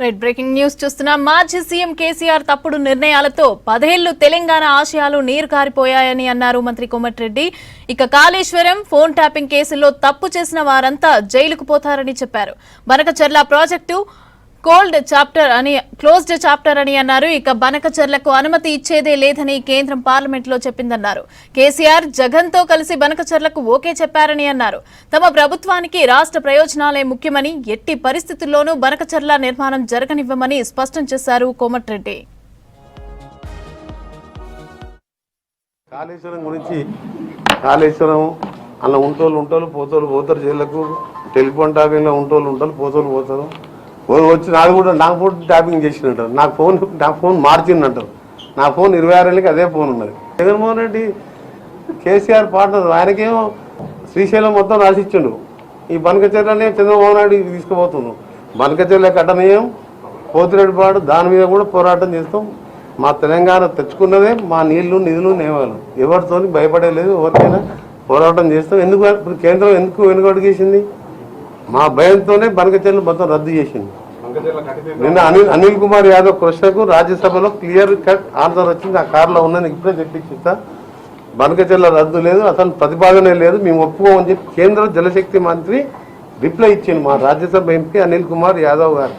Right breaking news చూస్తున్నాం. మాజీ CM KCR తప్పుడు నిర్ణయాలతో 10 ఏళ్లు తెలంగాణ ఆశయాలు నీరు కారిపోయాయని అన్నారు మంత్రి కోమటిరెడ్డి. ఇక కాళేశ్వరం ఫోన్ ట్యాపింగ్ కేసులో తప్పు చేసిన వారంతా జైలుకు పోతారని చెప్పారు. బనకచెర్ల ప్రాజెక్టు క్లోజ్డ్ చాప్టర్ అని అన్నారు. ఇక బనకచెర్లకు అనుమతి ఇచ్చేదే లేదని కేంద్రం పార్లమెంట్లో చెప్పిందన్నారు. కేసీఆర్ జగన్ తో కలిసి బనకచెర్లకు ఓకే చెప్పారని అన్నారు. తమ ప్రభుత్వానికి రాష్ట్ర ప్రయోజనాలే ముఖ్యమని, ఎట్టి పరిస్థితుల్లోనూ బనకచెర్ల నిర్మాణం జరగనివ్వమని స్పష్టం చేశారు కోమటిరెడ్డి. కాళేశ్వరం గురించి కాళేశ్వరం అలా ఉంటోళ్ళు పోతారు జైళ్లకు. టెలిఫోన్ ట్యాపింగ్లో ఉంటోళ్ళు పోతారు. వచ్చి నాకు ఫోన్ ట్యాపింగ్ చేసినట్టారు. నా ఫోన్ మార్చిందంటారు. నా ఫోన్ 26 ఏళ్ళకి అదే ఫోన్ ఉన్నది. జగన్మోహన్ రెడ్డి కేసీఆర్ పార్ట్నర్, ఆయనకేమో శ్రీశైలం మొత్తం రాసిచ్చిండు. ఈ బనకచెర్లనే చంద్రబాబు నాయుడు తీసుకుపోతున్నాం. బనకచెర్ల కట్టనీయం, పోతిరెడ్డిపాడు దాని మీద కూడా పోరాటం చేస్తాం. మా తెలంగాణ తెచ్చుకున్నదే మా నీళ్లు నిధులు నేవాలు. ఎవరితో భయపడలేదు. ఎవరికైనా పోరాటం చేస్తాం. ఎందుకు కేంద్రం వెనుకడుగేసింది? మా భయంతోనే బనకచెర్ల మొత్తం రద్దు చేసింది. నిన్న అనిల్ కుమార్ యాదవ్ ప్రశ్నకు రాజ్యసభలో క్లియర్ కట్ ఆన్సర్ వచ్చింది. ఆ కారులో ఉన్నది ఇప్పుడే తెప్పించిస్తా. బనకచెర్ల రద్దు లేదు, అసలు ప్రతిపాదనే లేదు, మేము ఒప్పుకోమని చెప్పి కేంద్ర జలశక్తి మంత్రి రిప్లై ఇచ్చింది మా రాజ్యసభ ఎంపీ అనిల్ కుమార్ యాదవ్ గారు.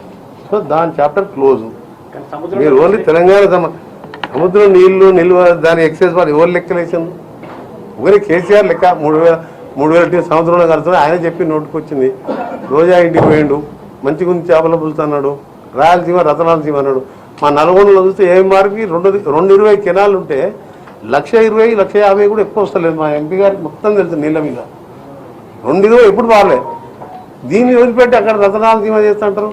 సో దాని చాప్టర్ క్లోజ్. మీరు ఓన్లీ తెలంగాణ సముద్రం నీళ్లు నిల్వ దాని ఎక్సైజ్ వారు ఎవరు లెక్కలేసింది? ఒకరి కేసీఆర్ లెక్క 3,000 సంవత్సరంలో కలుస్తుంది. ఆయన చెప్పి నోటుకొచ్చింది. రోజా ఇంటికి పోయిండు, మంచి గురించి చేపల పులుతున్నాడు, రాయలసీమ రతనాలసీమ అన్నాడు. మా నల్గొండలో చూస్తే ఏం మార్కి 220 కెనాలు ఉంటే 1,20,000, 1,50,000 కూడా ఎక్కువ వస్తలేదు. మా ఎంపీ గారికి మొత్తం తెలుసు నీళ్ళ మీద. 220 ఎప్పుడు బాగలేదు. దీన్ని వదిలిపెట్టి అక్కడ రతనాలసీమ చేస్తుంటారు.